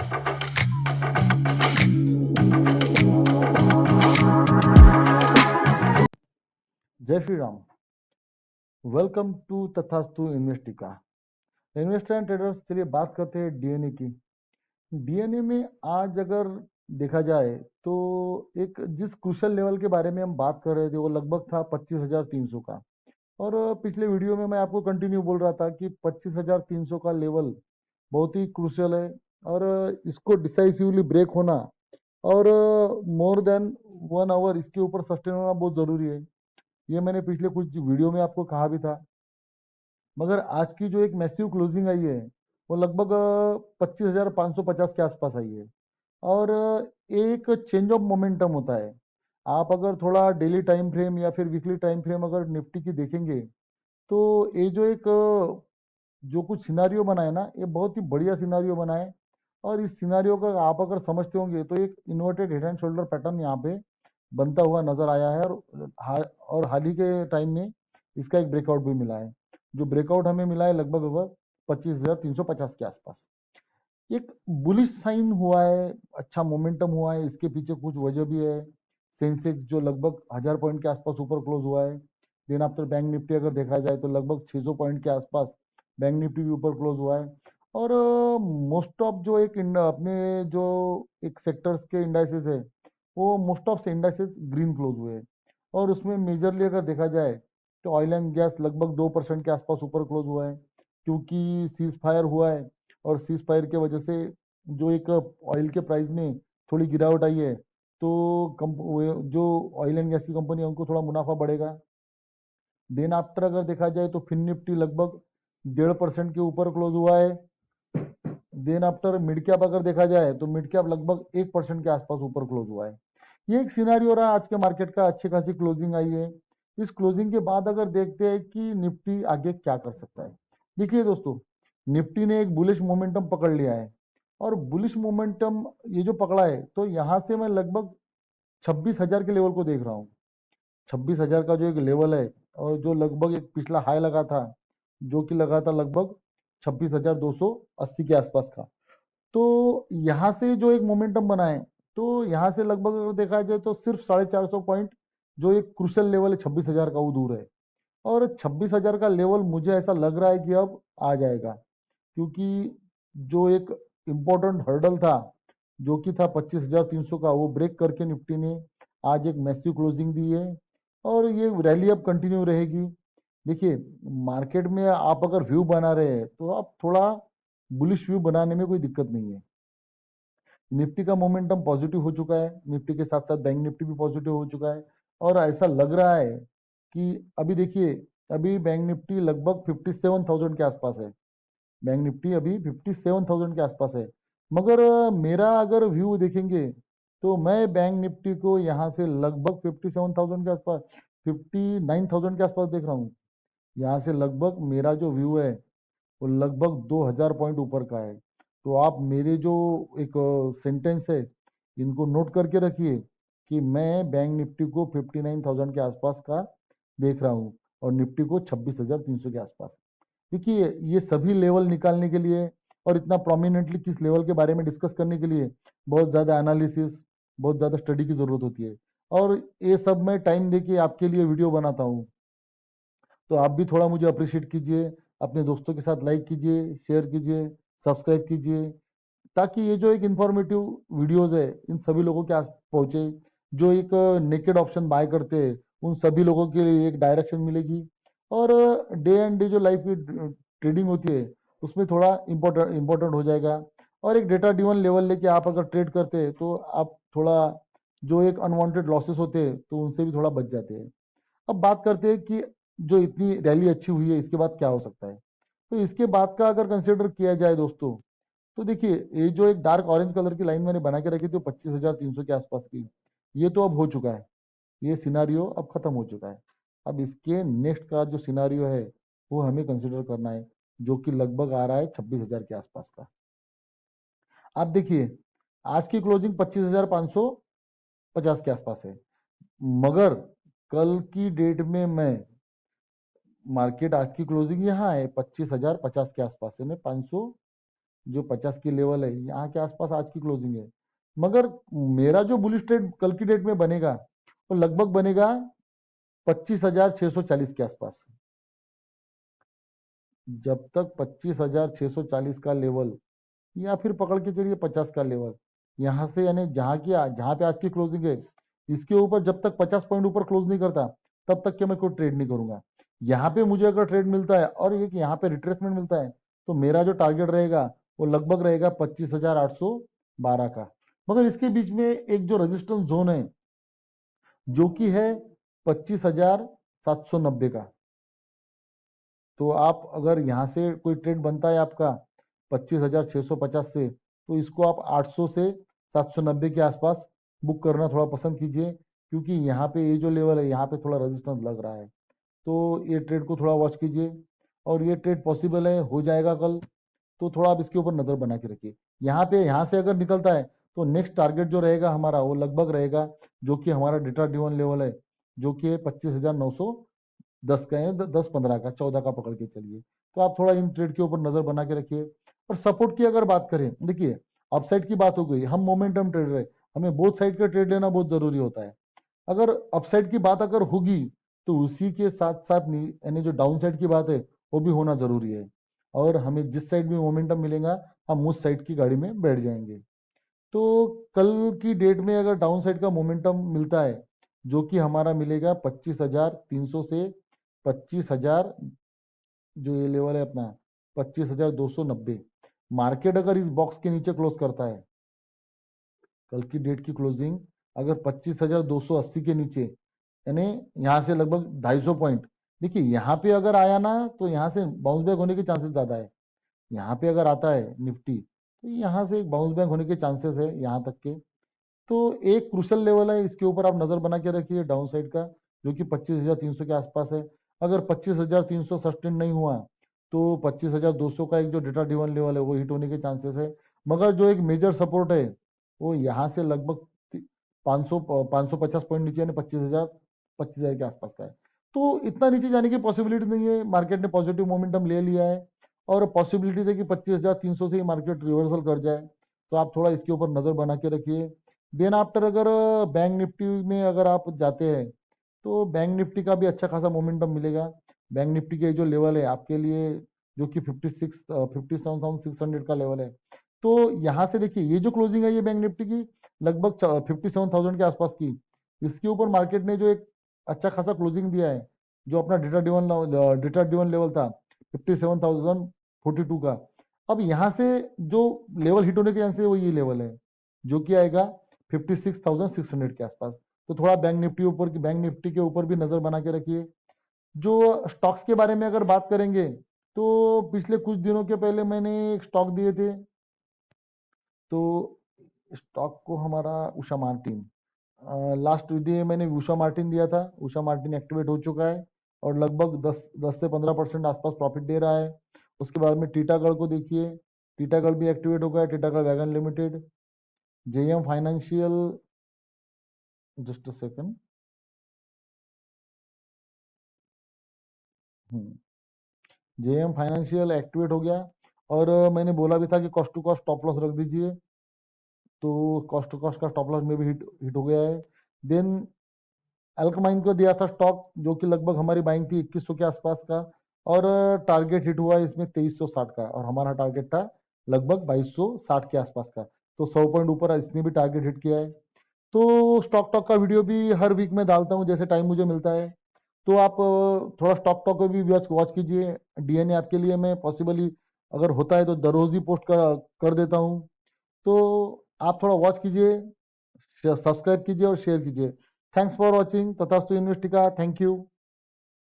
जय Shri Ram. Welcome to तथास्तु इन्वेस्टिका। Investor and traders, चलिए बात करते हैं डीएनए की। डीएनए में आज अगर देखा जाए तो एक जिस क्रूशल लेवल के बारे में हम बात कर रहे थे वो लगभग था 25,300 का। और पिछले वीडियो में मैं आपको कंटिन्यू बोल रहा था कि 25,300 का लेवल बहुत ही क्रूशल है और इसको डिसाइसिवली ब्रेक होना और मोर देन 1 आवर इसके ऊपर सस्टेन होना बहुत ज़रूरी है। ये मैंने पिछले कुछ वीडियो में आपको कहा भी था। मगर आज की जो एक मैसिव क्लोजिंग आई है वो लगभग 25,550 के आसपास आई है। और एक चेंज ऑफ मोमेंटम होता है। आप अगर थोड़ा डेली टाइम फ्रेम या फिर वीकली टाइम फ्रेम अगर निफ्टी की देखेंगे तो ये जो एक जो कुछ सिनारियो बना है ना, ये बहुत ही बढ़िया सिनारियो बना है। और इस सिनारियो का आप अगर समझते होंगे तो एक inverted head and shoulder pattern यहाँ पे बनता हुआ नजर आया है। और हाल ही के टाइम में इसका एक ब्रेकआउट भी मिला है। जो ब्रेकआउट हमें मिला है लगभग 25,350 के आसपास। एक बुलिश साइन हुआ है, अच्छा मोमेंटम हुआ है। इसके पीछे कुछ वजह भी है। सेंसेक्स जो लगभग 1,000 पॉइंट के आसपास ऊपर क्लोज हुआ है। देन आफ्टर बैंक निफ्टी अगर देखा जाए तो लगभग 600 पॉइंट के आसपास बैंक निफ्टी भी ऊपर क्लोज हुआ है। और मोस्ट ऑफ जो एक अपने जो एक सेक्टर्स के इंडाइसेस है वो मोस्ट ऑफ से इंडाइसेस ग्रीन क्लोज हुए हैं। और उसमें मेजरली अगर देखा जाए तो ऑयल एंड गैस लगभग 2% के आसपास ऊपर क्लोज हुआ है, क्योंकि सीज फायर हुआ है। और सीज फायर की वजह से जो एक ऑयल के प्राइस में थोड़ी गिरावट आई है, तो जो ऑयल एंड गैस की कंपनी है उनको थोड़ा मुनाफा बढ़ेगा। देन आफ्टर अगर देखा जाए तो फिन निफ्टी लगभग 1.5% के ऊपर क्लोज हुआ है। देन आफ्टर मिड कैप अगर देखा जाए तो मिड कैप लगभग 1% के आसपास ऊपर क्लोज हुआ है। ये एक सिनारियो रहा आज के मार्केट का। अच्छी खासी क्लोजिंग आई है। इस क्लोजिंग के बाद अगर देखते हैं कि निफ्टी आगे क्या कर सकता है। देखिए दोस्तों, निफ्टी ने एक बुलिश मोमेंटम पकड़ लिया है। और बुलिश मोमेंटम ये जो पकड़ा है तो यहाँ से मैं लगभग 26,000 के लेवल को देख रहा हूँ। 26,000 का जो एक लेवल है और जो लगभग एक पिछला हाई लगा था, जो कि लगा था लगभग 26,280 के आसपास का। तो यहाँ से जो एक मोमेंटम बना है तो यहाँ से लगभग अगर देखा जाए तो सिर्फ 450 पॉइंट जो एक क्रूशल लेवल है 26,000 का वो दूर है। और 26,000 का लेवल मुझे ऐसा लग रहा है कि अब आ जाएगा, क्योंकि जो एक इम्पोर्टेंट हर्डल था जो कि था 25,300 का, वो ब्रेक करके निफ्टी ने आज एक मैसिव क्लोजिंग दी है। और ये रैली अब कंटिन्यू रहेगी। देखिए, मार्केट में आप अगर व्यू बना रहे हैं तो आप थोड़ा बुलिश व्यू बनाने में कोई दिक्कत नहीं है। निफ्टी का मोमेंटम पॉजिटिव हो चुका है, निफ्टी के साथ साथ बैंक निफ्टी भी पॉजिटिव हो चुका है। और ऐसा लग रहा है कि अभी देखिए, अभी बैंक निफ्टी लगभग 57,000 के आसपास है। बैंक निफ्टी अभी 57,000 के आसपास है। मगर मेरा अगर व्यू देखेंगे तो मैं बैंक निफ्टी को यहाँ से लगभग 57,000 के आसपास, 59,000 के आसपास देख रहा हूँ। यहाँ से लगभग मेरा जो व्यू है वो लगभग 2,000 पॉइंट ऊपर का है। तो आप मेरे जो एक सेंटेंस है इनको नोट करके रखिए कि मैं बैंक निफ्टी को 59,000 के आसपास का देख रहा हूँ और निफ्टी को 26,300 के आसपास। देखिए, ये सभी लेवल निकालने के लिए और इतना प्रोमिनेंटली किस लेवल के बारे में डिस्कस करने के लिए बहुत ज़्यादा एनालिसिस, बहुत ज़्यादा स्टडी की ज़रूरत होती है। और ये सब मैं टाइम देके आपके लिए वीडियो बनाता हूँ। तो आप भी थोड़ा मुझे अप्रिशिएट कीजिए, अपने दोस्तों के साथ लाइक कीजिए, शेयर कीजिए, सब्सक्राइब कीजिए, ताकि ये जो एक इंफॉर्मेटिव वीडियोस है इन सभी लोगों के आस पहुंचे। जो एक नेकेड ऑप्शन बाय करते हैं उन सभी लोगों के लिए एक डायरेक्शन मिलेगी। और डे एंड डे जो लाइफ की ट्रेडिंग होती है उसमें थोड़ा इम्पोर्टेंट हो जाएगा। और एक डेटा ड्रिवन लेवल लेके आप अगर ट्रेड करते हैं तो आप थोड़ा जो एक अनवांटेड लॉसेस होते हैं तो उनसे भी थोड़ा बच जाते हैं। अब बात करते हैं कि जो इतनी रैली अच्छी हुई है इसके बाद क्या हो सकता है। तो इसके बाद का अगर कंसिडर किया जाए दोस्तों, तो देखिए, ये जो एक डार्क ऑरेंज कलर की लाइन मैंने बना के रखी थी 25,300 के आसपास की, ये तो अब हो चुका है। ये सिनारियो अब खत्म हो चुका है। अब इसके नेक्स्ट का जो सिनारियो है वो हमें कंसिडर करना है, जो कि लगभग आ रहा है 26,000 के आसपास का। आप देखिए, आज की क्लोजिंग 25,550 के आसपास है। मगर कल की डेट में मैं मार्केट आज की क्लोजिंग यहाँ है 25,050 के आसपास है। मैं 500 जो 50 की लेवल है यहाँ के आसपास आज की क्लोजिंग है। मगर मेरा जो बुलिश ट्रेड कल की डेट में बनेगा वो लगभग बनेगा 25,640 के आसपास। जब तक 25,640 का लेवल या फिर पकड़ के चलिए 50 का लेवल यहाँ से, यानी जहां पे आज की क्लोजिंग है इसके ऊपर जब तक 50 पॉइंट ऊपर क्लोज नहीं करता तब तक के मैं कोई ट्रेड नहीं करूंगा। यहाँ पे मुझे अगर ट्रेड मिलता है और एक यहाँ पे रिट्रेसमेंट मिलता है तो मेरा जो टारगेट रहेगा वो लगभग रहेगा 25,812 का। मगर इसके बीच में एक जो रेजिस्टेंस जोन है जो कि है 25,790 का। तो आप अगर यहाँ से कोई ट्रेड बनता है आपका 25,650 से, तो इसको आप 800 से 790 के आसपास बुक करना थोड़ा पसंद कीजिए, क्योंकि यहाँ पे ये जो लेवल है यहाँ पे थोड़ा रेजिस्टेंस लग रहा है। तो ये ट्रेड को थोड़ा वॉच कीजिए और ये ट्रेड पॉसिबल है, हो जाएगा कल, तो थोड़ा आप इसके ऊपर नजर बना के रखिए। यहाँ से अगर निकलता है तो नेक्स्ट टारगेट जो रहेगा हमारा वो लगभग रहेगा जो कि हमारा डेटा ड्रिवन लेवल है, जो कि 25,910 का है, 10-15 का, 14 का पकड़ के चलिए। तो आप थोड़ा इन ट्रेड के ऊपर नजर बना के रखिए। और सपोर्ट की अगर बात करें, देखिए अपसाइड की बात हो गई, हम मोमेंटम ट्रेडर है, हमें बोथ साइड का ट्रेड लेना बहुत जरूरी होता है। अगर अपसाइड की बात अगर होगी तो उसी के साथ साथ यानी जो डाउन साइड की बात है वो भी होना जरूरी है। और हमें जिस साइड में मोमेंटम मिलेगा हम उस साइड की गाड़ी में बैठ जाएंगे। तो कल की डेट में अगर डाउन साइड का मोमेंटम मिलता है जो कि हमारा मिलेगा 25,300 से 25,000, जो ये लेवल है अपना 25,290, मार्केट अगर इस बॉक्स के नीचे क्लोज करता है, कल की डेट की क्लोजिंग अगर 25,280 के नीचे, यानी यहाँ से लगभग 250 पॉइंट, देखिए यहाँ पे अगर आया ना तो यहाँ से बाउंस बैक होने के चांसेस ज्यादा है। यहाँ पे अगर आता है निफ्टी तो यहाँ से एक बाउंस बैक होने के चांसेस है यहाँ तक के। तो एक क्रूशल लेवल है, इसके ऊपर आप नजर बना के रखिए डाउन साइड का, जो कि 25,300 के आसपास है। अगर 25,300 सस्टेन नहीं हुआ तो 25,200 का एक जो डेटा ड्रिवन लेवल है वो हिट होने के चांसेस है। मगर जो एक मेजर सपोर्ट है वो यहाँ से लगभग 550 पॉइंट नीचे, यानी 25,000 के आसपास का है। तो इतना नीचे जाने की पॉसिबिलिटी नहीं है, मार्केट ने पॉजिटिव मोमेंटम ले लिया है और पॉसिबिलिटीज है कि 25,300 से ही मार्केट रिवर्सल कर जाए। तो आप थोड़ा इसके ऊपर नजर बना के रखिए। देन आफ्टर अगर बैंक निफ्टी में अगर आप जाते हैं तो बैंक निफ्टी का भी अच्छा खासा मोमेंटम मिलेगा। बैंक निफ्टी के जो लेवल है आपके लिए, जो कि 57,600 का लेवल है, तो यहाँ से देखिए ये जो क्लोजिंग है ये बैंक निफ्टी की लगभग 57,000 के आसपास की, इसके ऊपर मार्केट ने जो एक अच्छा खासा क्लोजिंग दिया है, जो अपना डेटा ड्रिवन लेवल था 57,042 का। अब यहाँ से जो लेवल हिट होने के चांसेस है वो ये लेवल है जो कि आएगा 56,600 के आसपास। तो थोड़ा बैंक निफ्टी के ऊपर भी नजर बना के रखिए। जो स्टॉक्स के बारे में अगर बात करेंगे तो पिछले कुछ दिनों के पहले मैंने एक स्टॉक दिए थे, तो स्टॉक को हमारा उषा मार्टिन, लास्ट डे मैंने उषा मार्टिन दिया था। उषा मार्टिन एक्टिवेट हो चुका है और लगभग 10 से 15% आसपास प्रॉफिट दे रहा है। उसके बाद में टीटागढ़ को देखिए, टीटागढ़ भी एक्टिवेट हो गया है, Titagarh wagon limited. JM financial, just a second, JM financial activate हो गया। और मैंने बोला भी था कि cost to cost stop loss रख दीजिए, तो कॉस्ट टू कॉस्ट का स्टॉप लॉस में भी हिट हो गया है। देन अल्कमाइन को दिया था स्टॉक, जो कि लगभग हमारी बाइंग थी 2100 के आसपास का, और टारगेट हिट हुआ इसमें 2360 का, और हमारा टारगेट था लगभग 2260 के आसपास का। तो 100 पॉइंट ऊपर इसने भी टारगेट हिट किया है। तो स्टॉक टॉक का वीडियो भी हर वीक में डालता हूँ जैसे टाइम मुझे मिलता है। तो आप थोड़ा स्टॉक टॉक को भी वॉच वॉच कीजिए। डीएनए आपके लिए मैं पॉसिबली अगर होता है तो दर रोज ही पोस्ट कर देता हूँ। तो आप थोड़ा वॉच कीजिए, सब्सक्राइब कीजिए और शेयर कीजिए। Thanks for watching. तथास्तु इन्वेस्टिका, थैंक यू।